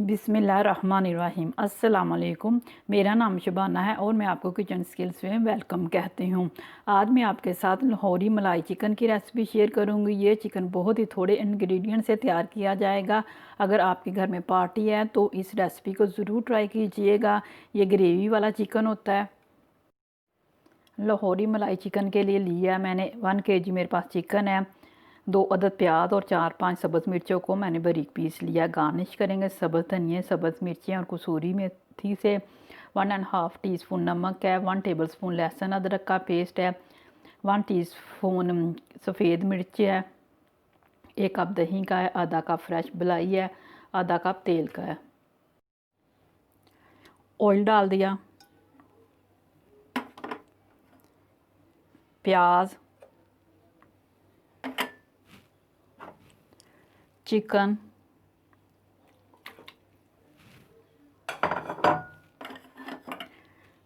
बिस्मिल्लाहिर्रहमानिर्रहीम। अस्सलाम वालेकुम। मेरा नाम शबाना है और मैं आपको किचन स्किल्स में वेलकम कहती हूँ। आज मैं आपके साथ लाहौरी मलाई चिकन की रेसिपी शेयर करूँगी। ये चिकन बहुत ही थोड़े इंग्रेडिएंट से तैयार किया जाएगा। अगर आपके घर में पार्टी है तो इस रेसिपी को ज़रूर ट्राई कीजिएगा। ये ग्रेवी वाला चिकन होता है। लाहौरी मलाई चिकन के लिए लिया मैंने 1 kg मेरे पास चिकन है। 2 अदद प्याज और 4-5 सब्ज़ मिर्चों को मैंने बारीक पीस लिया। गार्निश करेंगे सब्ज़ धनिया, सब्ज़ मिर्चें और कसूरी मेथी से। 1.5 टीस्पून नमक है। 1 टेबलस्पून लहसुन अदरक का पेस्ट है। 1 टीस्पून सफ़ेद मिर्च है। 1 कप दही का है। आधा कप फ्रेश मलाई है। आधा कप तेल का है। ऑयल डाल दिया। प्याज, चिकन,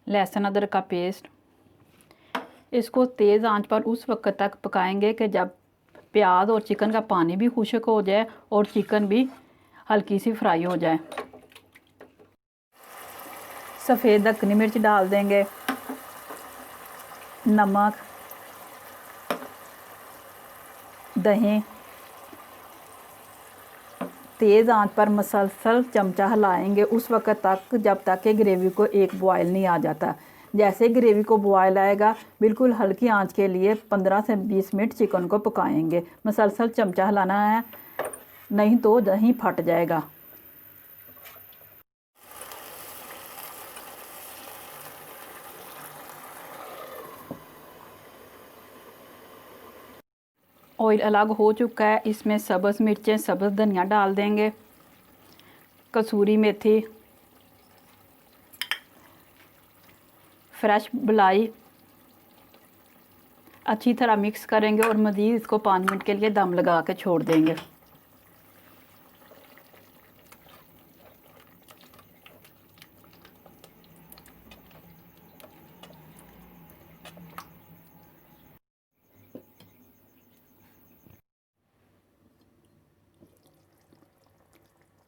लहसुन अदरक का पेस्ट। इसको तेज़ आंच पर उस वक्त तक पकाएंगे कि जब प्याज और चिकन का पानी भी खुश्क हो जाए और चिकन भी हल्की सी फ्राई हो जाए। सफ़ेद दक्कनी मिर्च डाल देंगे, नमक, दही। तेज़ आंच पर मसलसल चमचा हिलाएंगे उस वक्त तक जब तक कि ग्रेवी को एक बॉयल नहीं आ जाता। जैसे ग्रेवी को बॉयल आएगा बिल्कुल हल्की आंच के लिए 15 से 20 मिनट चिकन को पकाएंगे। मसलसल चमचा हिलाना है, नहीं तो दही फट जाएगा। ऑयल अलग हो चुका है। इसमें सब्ज़ मिर्चें, सब्ज़ धनिया डाल देंगे, कसूरी मेथी, फ्रेश मलाई। अच्छी तरह मिक्स करेंगे और मज़ीद इसको 5 मिनट के लिए दम लगा के छोड़ देंगे।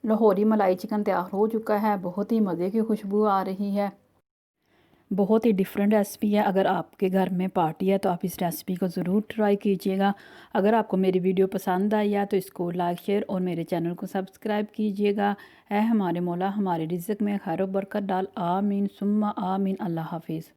लाहौरी मलाई चिकन तैयार हो चुका है। बहुत ही मज़े की खुशबू आ रही है। बहुत ही डिफरेंट रेसिपी है। अगर आपके घर में पार्टी है तो आप इस रेसिपी को ज़रूर ट्राई कीजिएगा। अगर आपको मेरी वीडियो पसंद आई है तो इसको लाइक, शेयर और मेरे चैनल को सब्सक्राइब कीजिएगा। है हमारे मौला हमारे रिज़्क़ में खैर व बरकत डाल। आमीन सुम्मा आमीन। अल्लाह हाफिज़।